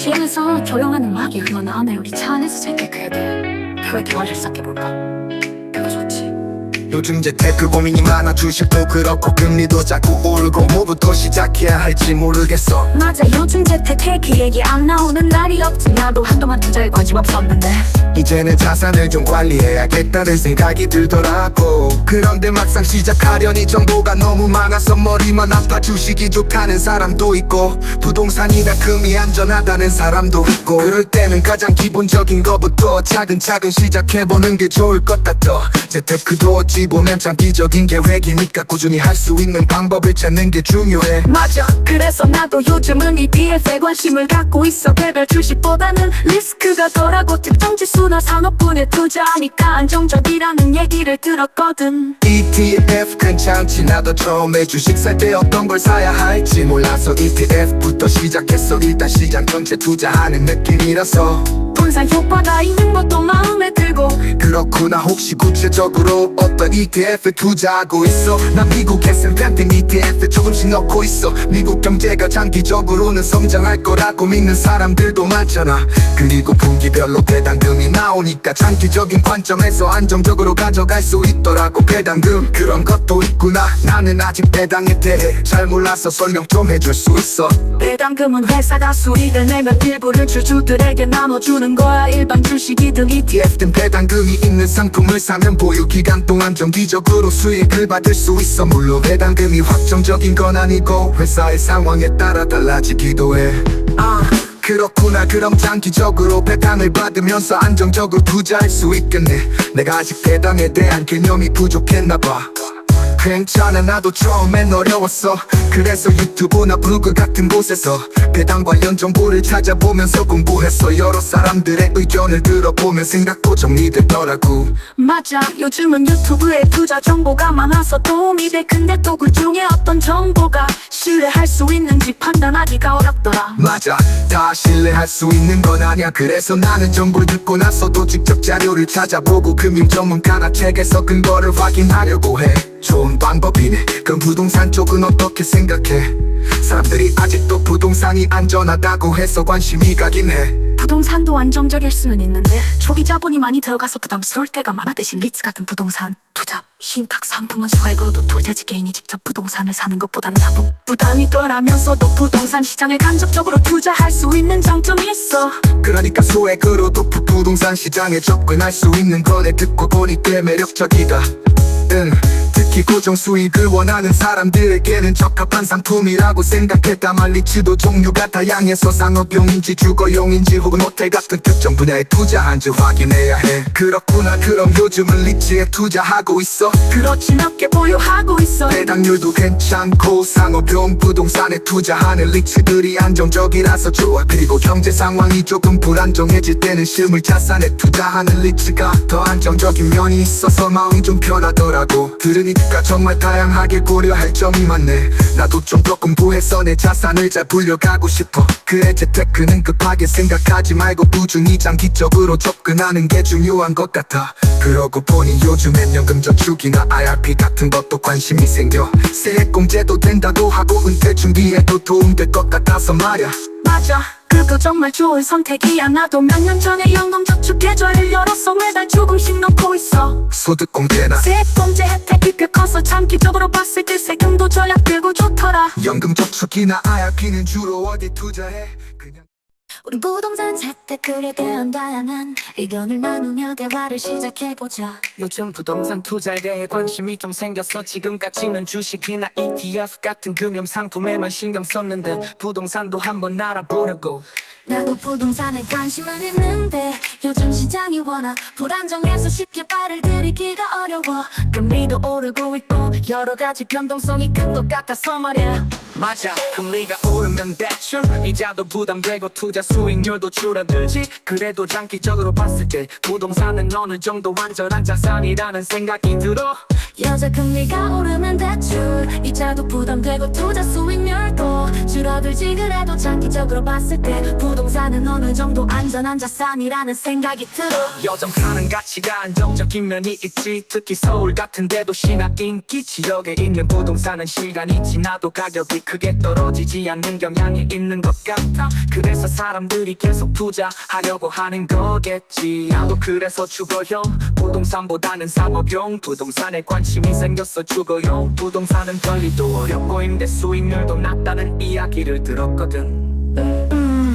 시에서 조용한 음악이 흘러나오네. 우리 차 안에서 생각해야 돼. 왜 대화를 시작해볼까? 그거 좋지. 요즘 재테크 고민이 많아. 주식도 그렇고 금리도 자꾸 오르고 뭐부터 시작해야 할지 모르겠어. 맞아, 요즘 재테크 얘기 안 나오는 날이 없지. 나도 한동안 투자에 관심 없었는데 이제는 자산을 좀 관리해야겠다는 생각이 들더라고. 그런데 막상 시작하려니 정보가 너무 많아서 머리만 아파. 주식이 좋다는 사람도 있고 부동산이나 금이 안전하다는 사람도 있고, 그럴 때는 가장 기본적인 것부터 차근차근 시작해보는 게 좋을 것 같아. 재테크도 어찌 보면 장기적인 계획이니까 꾸준히 할 수 있는 방법을 찾는 게 중요해. 맞아, 그래서 나도 요즘은 ETF에 관심을 갖고 있어. 개별 주식보다는 리스크가 덜하고 특정 지수나 산업군에 투자하니까 안정적이라는 얘기를 들었거든. ETF 괜찮지. 나도 처음에 주식 살 때 어떤 걸 사야 할지 몰라서 ETF부터 시작했어. 일단 시장 전체 투자하는 느낌이라서 분산 효과가 있는 것도 마음에 들고. 그렇구나. 혹시 구체적으로 어떤 ETF에 투자하고 있어? 난 미국 S&P ETF 조금씩 넣고 있어. 미국 경제가 장기적으로는 성장할 거라고 믿는 사람들도 많잖아. 그리고 분기별로 배당금이 나오니까 장기적인 관점에서 안정적으로 가져갈 수 있더라고. 배당금 그런 것도 있구나. 나는 아직 배당에 대해 잘 몰라서 설명 좀 해줄 수 있어? 배당금은 회사가 수익을 내면 일부를 주주들에게 나눠주는 거야. 일반 주식이든 ETF든 배당금이 있는 상품을 사면 보유기간 동안 정기적으로 수익을 받을 수 있어. 물론 배당금이 확정적인 건 아니고 회사의 상황에 따라 달라지기도 해. 그렇구나. 그럼 장기적으로 배당을 받으면서 안정적으로 투자할 수 있겠네. 내가 아직 배당에 대한 개념이 부족했나봐. 괜찮아, 나도 처음엔 어려웠어. 그래서 유튜브나 블로그 같은 곳에서 배당 관련 정보를 찾아보면서 공부했어. 여러 사람들의 의견을 들어보면 생각도 정리되더라고. 맞아, 요즘은 유튜브에 투자 정보가 많아서 도움이 돼. 근데 또 그 중에 어떤 정보가 신뢰할 수 있는지 판단하기가 어렵더라. 맞아, 다 신뢰할 수 있는 건 아니야. 그래서 나는 정보를 듣고 나서도 직접 자료를 찾아보고 금융 전문가나 책에서 근거를 확인하려고 해. 좋은 방법이네. 그럼 부동산 쪽은 어떻게 생각해? 사람들이 아직도 부동산이 안전하다고 해서 관심이 가긴 해. 부동산도 안정적일 수는 있는데 초기 자본이 많이 들어가서 부담스러울 때가 많아. 대신 리츠 같은 부동산 투자 신탁 상품은 수익으로도 투자지 개인이 직접 부동산을 사는 것보다는 사고 부담이 덜하면서도 부동산 시장에 간접적으로 투자할 수 있는 장점이 있어. 그러니까 소액으로도 부동산 시장에 접근할 수 있는 거네. 듣고 보니 꽤 매력적이다. 특히 고정 수익을 원하는 사람들에게는 적합한 상품이라고 생각해. 다만 리츠도 종류가 다양해서 상업용인지 주거용인지 혹은 호텔 같은 특정 분야에 투자한지 확인해야 해. 그렇구나. 그럼 요즘은 리츠에 투자하고 있어? 그렇지, 몇 개 보유하고 있어. 배당률도 괜찮고 상업용 부동산에 투자하는 리츠들이 안정적이라서 좋아. 그리고 경제 상황이 조금 불안정해질 때는 실물 자산에 투자하는 리츠가 더 안정적인 면이 있어서 마음이 좀 편하더라고. 들으니까 정말 다양하게 고려할 점이 많네. 나도 좀 더 공부해서 내 자산을 잘 불려가고 싶어. 그래, 재테크는 급하게 생각하지 말고 꾸준히 장기적으로 접근하는 게 중요한 것 같아. 그러고 보니 요즘엔 연금저축이나 IRP 같은 것도 관심이 생겨. 세액공제도 된다고 하고 은퇴 준비에도 도움될 것 같아서 말야. 맞아, 그거 정말 좋은 선택이야. 나도 몇 년 전에 연금저축 계좌를 열어서 매달 조금씩 넣고 있어. 소득공제나 세액공제 혜택이 꽤 커서 장기적으로 봤을 때 세금도 절약되고 좋더라. 연금저축이나 IRP는 주로 어디 투자해? 그냥 우리 부동산 재테크에 대한 다양한 의견을 나누며 대화를 시작해보자. 요즘 부동산 투자에 대해 관심이 좀 생겼어. 지금까지는 주식이나 ETF 같은 금융 상품에만 신경 썼는데 부동산도 한번 알아보려고. 나도 부동산에 관심은 있는데 요즘 시장이 워낙 불안정해서 쉽게 발을 들이기가 어려워. 금리도 오르고 있고 여러 가지 변동성이 큰 것 같아서 말이야. 맞아, 금리가 오르면 대출 이자도 부담되고 투자 수익률도 줄어들지. 그래도 장기적으로 봤을 때 부동산은 어느 정도 안전한 자산이라는 생각이 들어. 여자 금리가 오르면 대출 이자도 부담되고 투자 수익률도 줄어들지. 그래도 장기적으로 봤을 때 부동산은 어느 정도 안전한 자산이라는 생각이 들어. 여전하는 가치가 안정적인 면이 있지. 특히 서울 같은 대도시나 인기 지역에 있는 부동산은 시간이 지나도 가격이 크게 떨어지지 않는 경향이 있는 것 같아. 그래서 사람들이 계속 투자하려고 하는 거겠지. 나도 그래서 주거용 부동산보다는 상업용 부동산에 관심이 생겼어. 주거용 부동산은 관리도 어렵고 임대 수익률도 낮다는 이야기를 들었거든.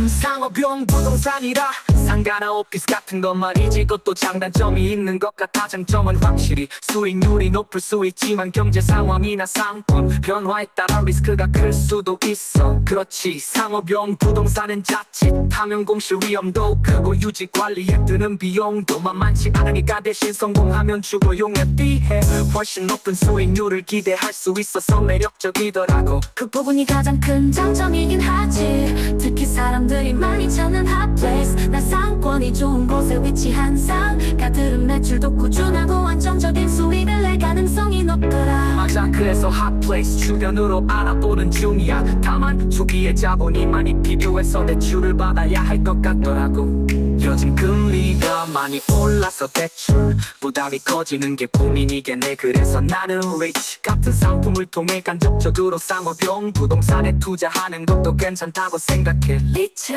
상업용 부동산이라 상가나 오피스 같은 것 말이지. 그것도 장단점이 있는 것 같아. 장점은 확실히 수익률이 높을 수 있지만 경제 상황이나 상권 변화에 따라 리스크가 클 수도 있어. 그렇지, 상업용 부동산은 자칫하면 공실 위험도 크고 유지 관리에 드는 비용도 만만치 않으니까 대신 성공하면 주거용에 비해 훨씬 높은 수익률을 기대할 수 있어서 매력적이더라고. 그 부분이 가장 큰 장점이긴 하지. 특히 사람들이 많이 찾는 핫플레이스 나 상권이 좋은 곳에 위치한 상가들은 매출도 꾸준하고 안정적인 수익을 낼 가능성이 높더라. 맞아, 그래서 핫플레이스 주변으로 알아보는 중이야. 다만 초기에 자본이 많이 필요해서 대출을 받아야 할 것 같더라고. 요즘 금리가 많이 올라서 대출 부담이 커지는 게 고민이겠네. 그래서 나는 리츠 같은 상품을 통해 간접적으로 상업용 부동산에 투자하는 것도 괜찮다고 생각해. 리츠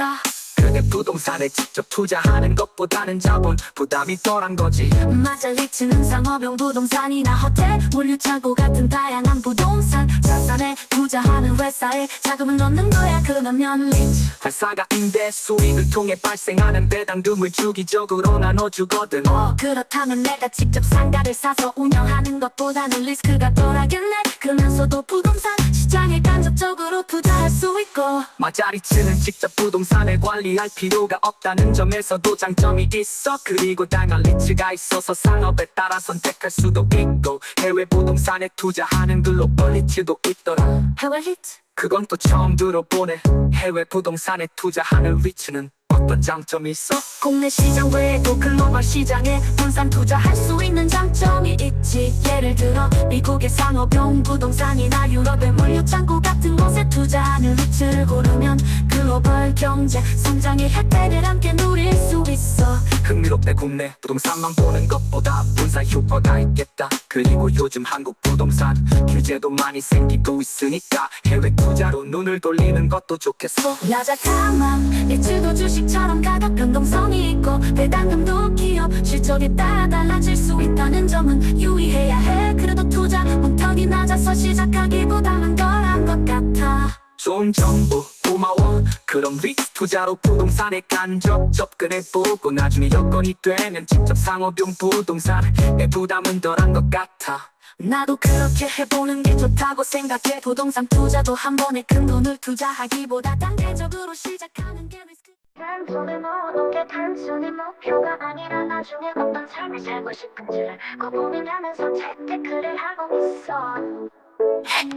그게 부동산에 직접 투자하는 것보다는 자본 부담이 덜한 거지. 맞아, 리츠는 상업용 부동산이나 호텔, 물류창고 같은 다양한 부동산 자산에 투자하는 회사에 자금을 넣는 거야. 그러면 리츠 회사가 임대 수익을 통해 발생하는 배당금을 주기적으로 나눠주거든. 그렇다면 내가 직접 상가를 사서 운영하는 것보다는 리스크가 덜하겠네. 그러면서도 부동산 시장에 간접적으로 투자할 수 있고. 맞아, 리츠는 직접 부동산을 관리할 필요가 없다는 점에서도 장점이 있어. 그리고 다양한 리츠가 있어서 상업에 따라 선택할 수도 있고. 해외 부동산에 투자하는 글로벌 리츠도 있더라. 해외 리츠 그건 또 처음 들어보네. 해외 부동산에 투자하는 리츠는 어떤 장점이 있어? 국내 시장 외에도 글로벌 시장에 분산 투자할 수 있는 장점이 있지. 예를 들어 미국의 상업용 부동산이나 유럽의 물류창고 같은 곳에 투자하는 리츠를 고르면 글로벌 경제 성장의 혜택을 함께 누릴 수 있어. 흥미롭네. 국내 부동산만 보는 것보다 분산 효과가 있겠다. 그리고 요즘 한국 부동산 규제도 많이 생기고 있으니까 해외 투자로 눈을 돌리는 것도 좋겠어. 맞아, 다만 리츠도 주식처럼 가격 변동성이 있고 배당금도 기업 실적에 따라 달라질 수 있다는 점은 유의해야 해. 그래도 투자 목표이 낮아서 시작하기보다는 덜한 것 같아. 좋은 정보 고마워. 그럼 리츠 투자로 부동산에 간접 접근해보고 나중에 여건이 되면 직접 상업용 부동산에 부담은 덜한 것 같아. 나도 그렇게 해보는 게 좋다고 생각해. 부동산 투자도 한 번에 큰 돈을 투자하기보다 단계적으로 시작하는 게 리스크. 난 손에 넣어놓은 게 단순히 목표가 아니라 나중에 어떤 삶을 살고 싶은지를 고민하면서 재테크를 하고 있어.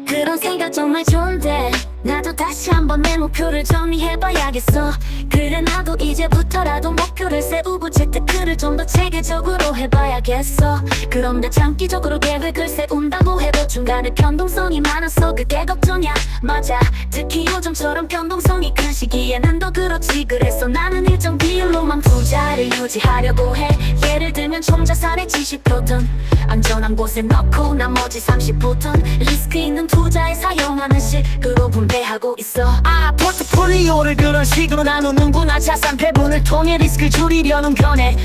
그런 생각 정말 좋은데 나도 다시 한번 내 목표를 정리해봐야겠어. 그래, 나도 이제부터라도 목표를 세우고 재테크를 좀 더 체계적으로 해봐야겠어. 그런데 장기적으로 계획을 세운다고 해도 중간에 변동성이 많아서 그게 걱정이야. 맞아, 특히 요즘처럼 변동성이 큰 시기에는 더 그렇지. 그래서 나는 일정 비율로만 투자를 유지하려고 해. 예를 들면 총자산의 70%든 안전한 곳에 넣고 나머지 30%는 리스크 있는 투자에 사용하는 식으로 분배하고 있어. 포트폴리오를 그런 식으로 나누는구나. 자산 배분을 통해 리스크를 줄이려는 편에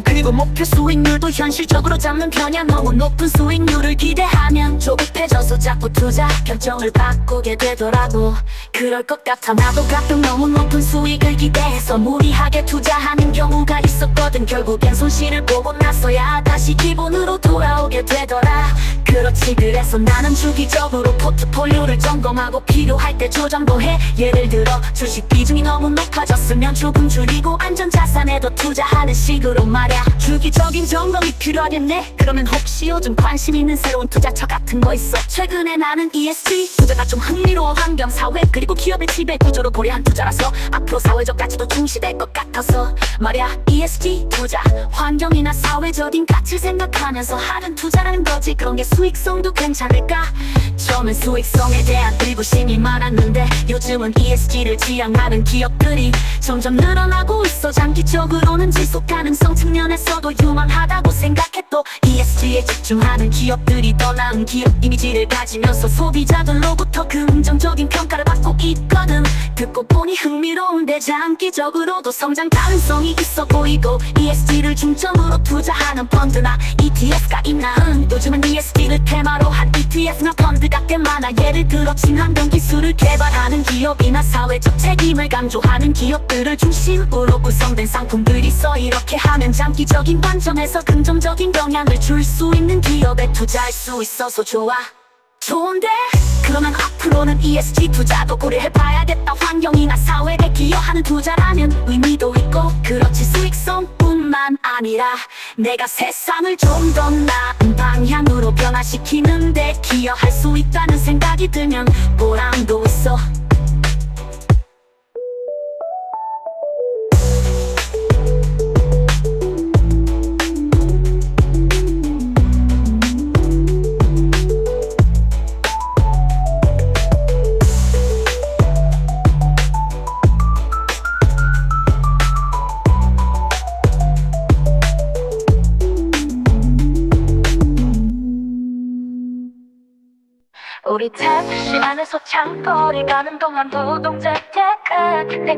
그리고 목표 수익률도 현실적으로 잡는 편이야. 너무 높은 수익률을 기대하면 조급해져서 자꾸 투자 결정을 바꾸게 되더라고. 그럴 것 같아. 나도 가끔 너무 높은 수익을 기대해서 무리하게 투자하는 경우가 있었거든. 결국엔 손실을 보고 나서야 다시 기본으로 돌아오게 되더라. 그렇지, 그렇지 그래서 나는 주기적으로 포트폴리오를 점검하고 필요할 때 조정도 해. 예를 들어 주식 비중이 너무 높아졌으면 조금 줄이고 안전자산에도 투자하는 식으로 말야. 주기적인 점검이 필요하겠네. 그러면 혹시 요즘 관심 있는 새로운 투자처 같은 거 있어? 최근에 나는 ESG 투자가 좀 흥미로워. 환경, 사회 그리고 기업의 지배 구조로 고려한 투자라서 앞으로 사회적 가치도 중시될 것 같아서 말야. ESG 투자, 환경이나 사회적인 가치 생각하면서 하는 투자라는 거지. 그런 게 수익성도 괜찮을까? 처음엔 수익성에 대한 의구심이 많았는데 요즘은 ESG를 지향하는 기업들이 점점 늘어나고 있어. 장기적으로는 지속 가능성 측면에서도 유망하다고 생각해. 또 ESG에 집중하는 기업들이 더 나은 기업 이미지를 가지면서 소비자들로부터 긍정적인 평가를 받고 있거든. 듣고 보니 흥미로운데 장기적으로도 성장 가능성이 있어 보이고 ESG를 중점으로 투자하는 펀드나 ETF가 있나? 요즘은 ESG를 테마로 한 ETF나 펀드가 꽤 많아. 예를 들어 친환경 기술을 개발하는 기업이나 사회적 책임을 강조하는 기업들을 중심으로 구성된 상품들이 있어. 이렇게 하면 장기적인 관점에서 긍정적인 영향을 줄 수 있는 기업에 투자할 수 있어서 좋은데? 그러면 앞으로는 ESG 투자도 고려해봐야겠다. 환경이나 사회에 기여하는 투자라면 의미도 있고 그렇지 수익성뿐만 아니라 내가 세상을 좀 더 나은 방향으로 변화시키는데 기여할 수 있다는 생각이 들면 보람도 있어. 우리 택시 안에서 장거리 가는 동안 노동자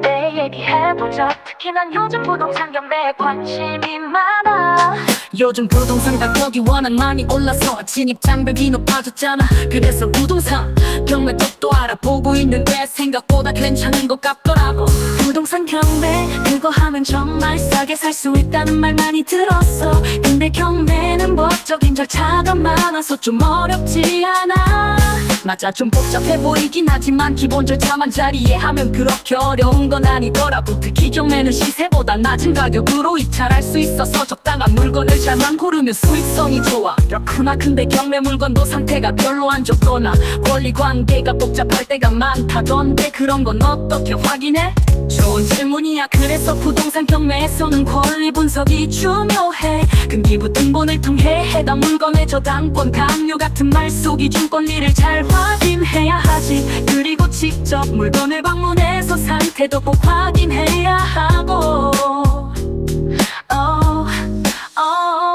내 얘기해보자. 특히 난 요즘 부동산 경매에 관심이 많아. 요즘 부동산 가격이 워낙 많이 올라서 진입장벽이 높아졌잖아. 그래서 부동산 경매 쪽도 알아보고 있는데 생각보다 괜찮은 것 같더라고. 부동산 경매 그거 하면 정말 싸게 살 수 있다는 말 많이 들었어. 근데 경매는 법적인 절차가 많아서 좀 어렵지 않아. 맞아 좀 복잡해 보이긴 하지만 기본 절차만 잘 이해하면 그렇게 어려운 건 아니더라고. 특히 경매는 시세보다 낮은 가격으로 입찰할 수 있어서 적당한 물건을 잘만 고르면 수익성이 좋아. 그렇구나. 근데 경매 물건도 상태가 별로 안 좋거나 권리관계가 복잡할 때가 많다던데 그런 건 어떻게 확인해? 좋은 질문이야. 그래서 부동산 경매에서는 권리 분석이 중요해. 등기부 등본을 통해 해당 물건의 저당권 강요 같은 말속이 준 권리를 잘 확인해야 하지. 그리고 직접 물건을 방문해서 상태도 꼭 확인해야 하고.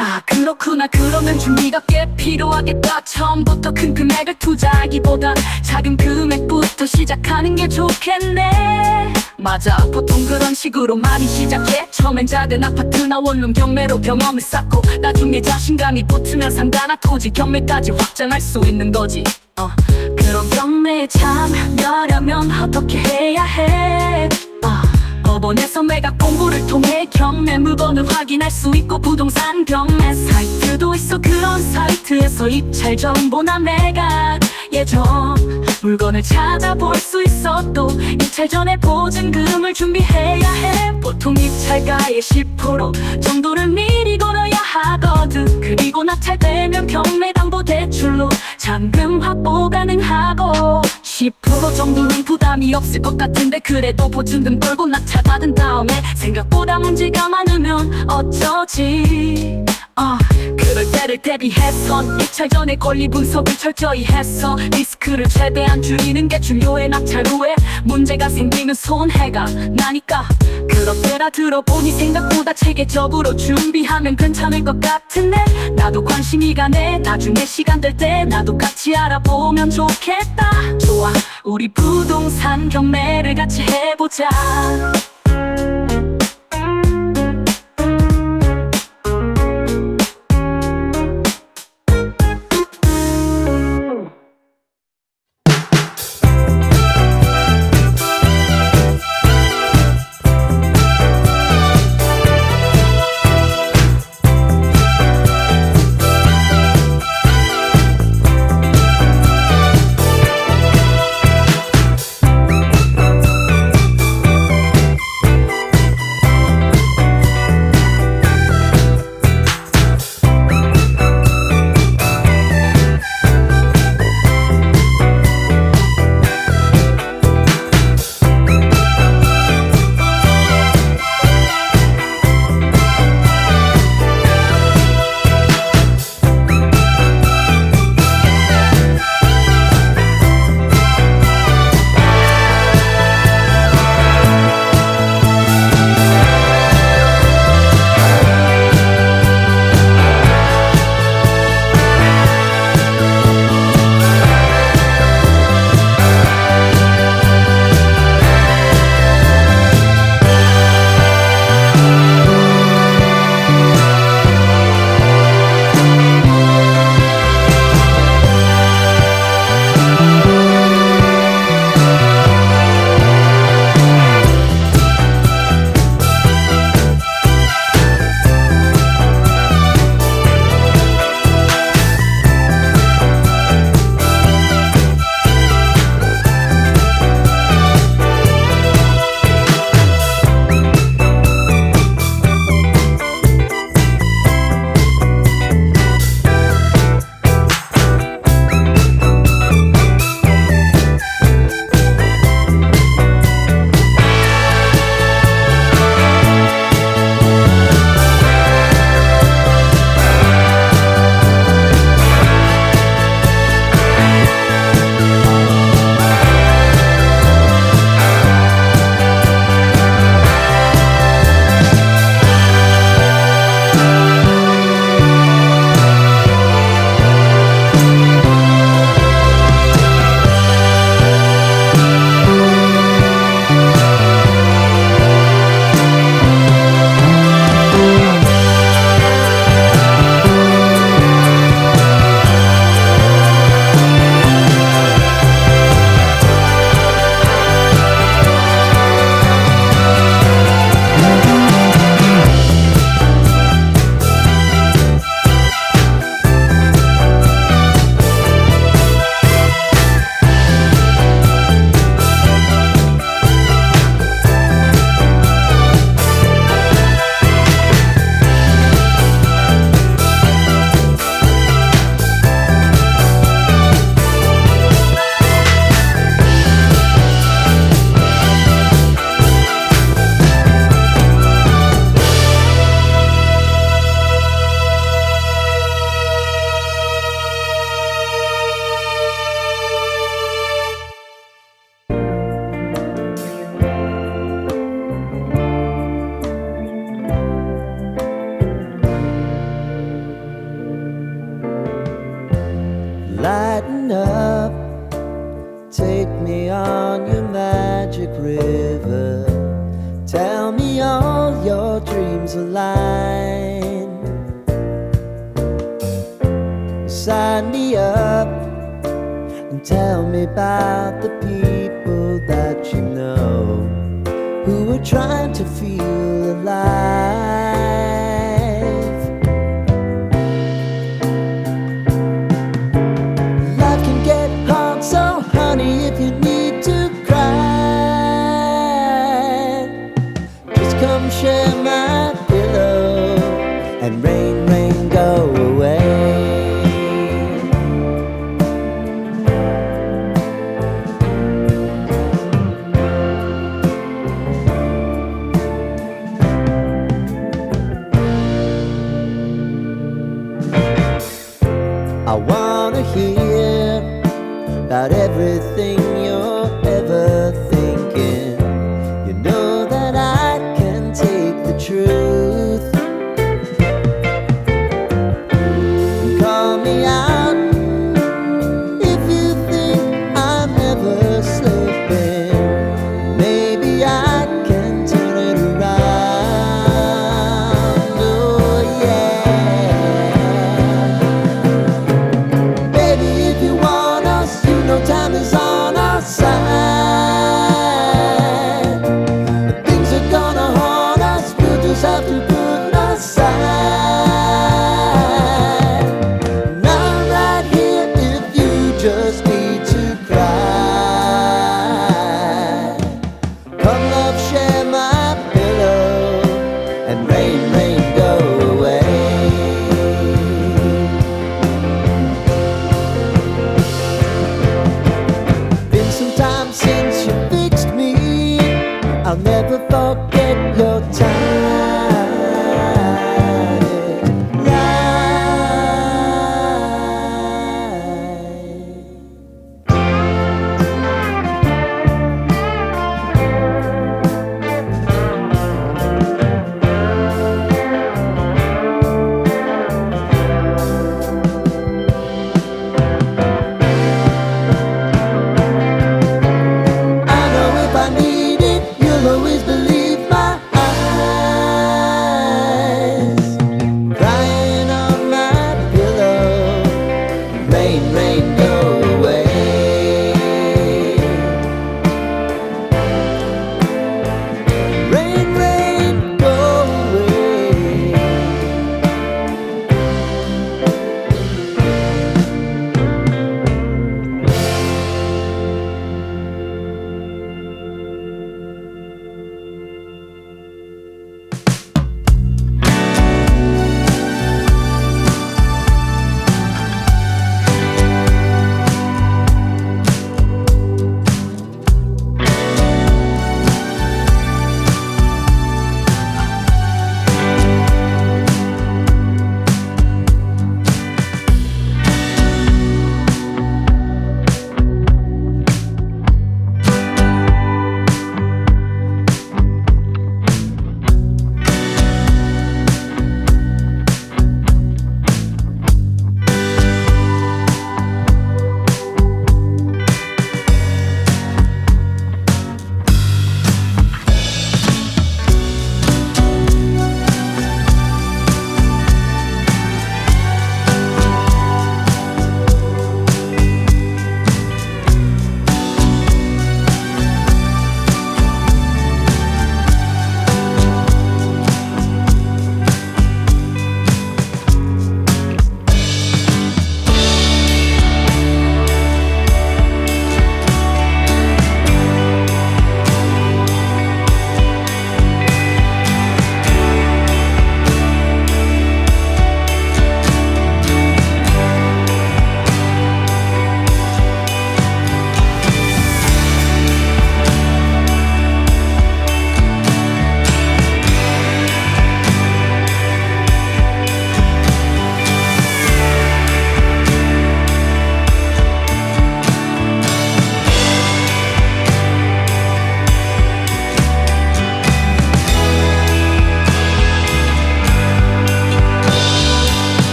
아 그렇구나. 그러면 준비가 꽤 필요하겠다. 처음부터 큰 금액을 투자하기보단 작은 금액부터 시작하는 게 좋겠네. 맞아 보통 그런 식으로 많이 시작해. 처음엔 작은 아파트나 원룸 경매로 경험을 쌓고 나중에 자신감이 붙으면 상가나 토지 경매까지 확장할 수 있는 거지. 그런 경매에 참여하려면 어떻게 해야 해? 법원에서 매각 공고를 통해 경매 물건을 확인할 수 있고 부동산 경매 사이트도 있어. 그런 사이트에서 입찰 정보나 매각 예정 물건을 찾아볼 수 있어. 또 입찰 전에 보증금을 준비해야 해. 보통 입찰가의 10% 정도를 미리 걸어야 하거든. 그리고 낙찰되면 경매담보대출로 잔금 확보 가능하고 10% 정도는 부담이 없을 것 같은데 그래도 보증금 걸고 낙찰받은 다음에 생각보다 문제가 많으면 어쩌지? 그럴 때를 대비해선 입찰 전에 권리 분석을 철저히 해서 리스크를 최대한 줄이는 게 중요해. 낙찰 후에 문제가 생기면 손해가 나니까. 그렇게라 들어보니 생각보다 체계적으로 준비하면 괜찮을 것 같은데 나도 관심이 가네. 나중에 시간 될 때 나도 같이 알아보면 좋겠다. 좋아 우리 부동산 경매를 같이 해보자. Tell me all your dreams align. Sign me up and tell me about the people that you know who are trying to feel alive. Life can get hard, so honey, if you need to cry, just come share my pillow and rain, rain, go away. I wanna hear about everything you're ever thinking. You know that I can take the truth. Call me out if you think I'm ever slipping. Maybe I can turn it around. Oh yeah. Baby, if you want us, you know time is on our side. Things are gonna haunt us, we'll just have to put aside. And I'm right here if you just need to cry. Come love, share my pillow and rain, rain, go away. Been some time since you fixed me. I'll never forget your time. I know if I need it, you'll always believe my eyes.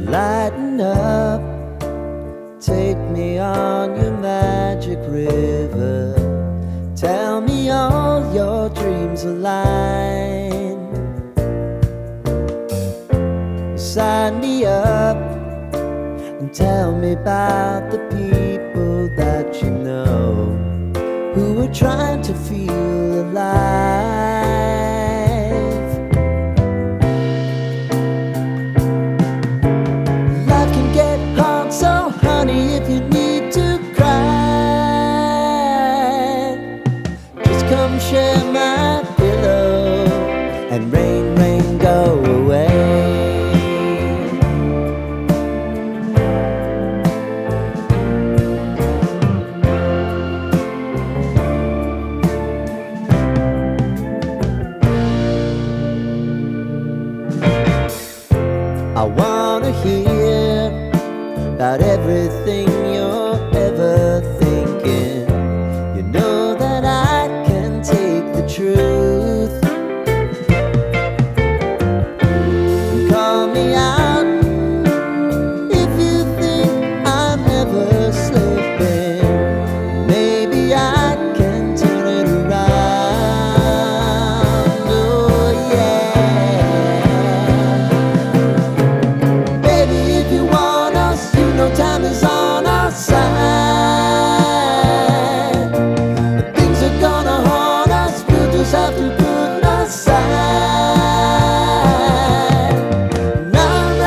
lighten up. Take me on your magic river. Tell me all your dreams align. Sign me up and tell me about the people that you know who are trying to feel alive. Life can get hard, so honey, if you need to cry, just come share my pillow and rain, rain, go away. I wanna hear about everything you're ever thinking. You know that I can take the truth. And call me out if you think I'm ever slipping. Maybe I can turn it around. Oh yeah. Baby, if you want us, you know time is on our side. But things are gonna haunt us, we'll just have to put aside. Na na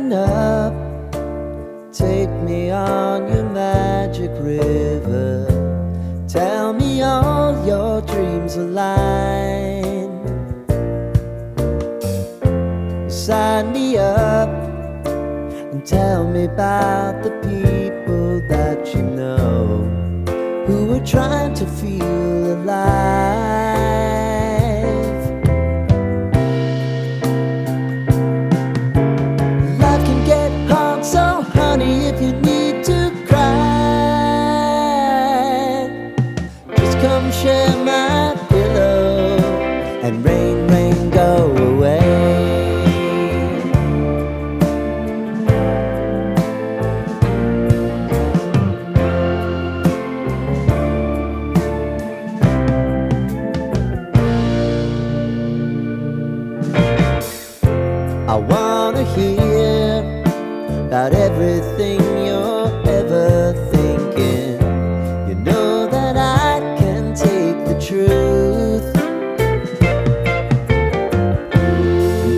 looking up. Take me on your magic river. Tell me all your dreams align. Sign me up and tell me about the people that you know who are trying to feel alive. Life can get hard, so honey, if you need to cry, just come share my pillow and rain, rain, go away. I wanna hear about everything you're ever thinking. You know that I can take the truth.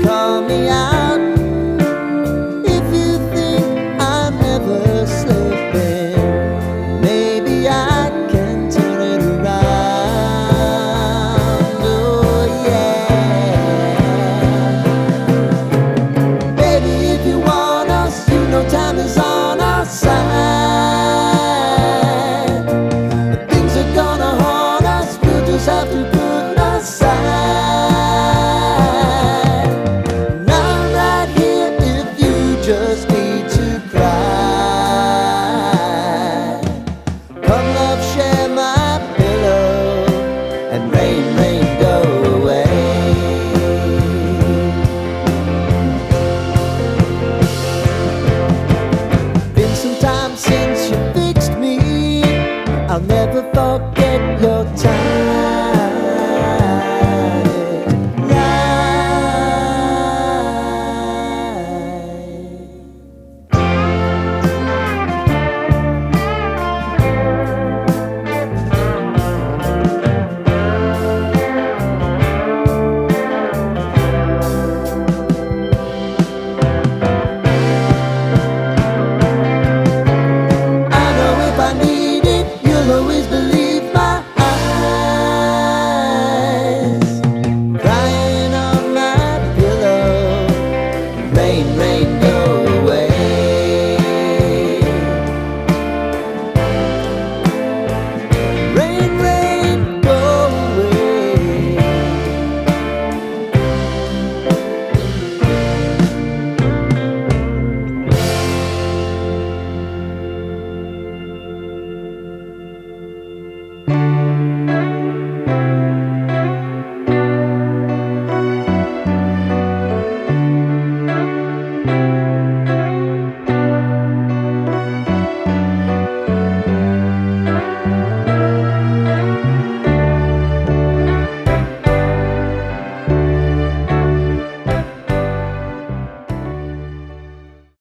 Call me out if you think I'm ever slipping. Maybe I can turn it around. Oh yeah. Baby, if you want us, you know time is on our side. But things are gonna haunt us, we'll just have to put aside. And I'm right here if you just need to cry. Come love, share my pillow and rain, rain, go away. Been some time since you fixed me. I'll never forget your time. I know if I need it, you'll always believe my eyes. Crying on my pillow, rain, rain, go away. Rain,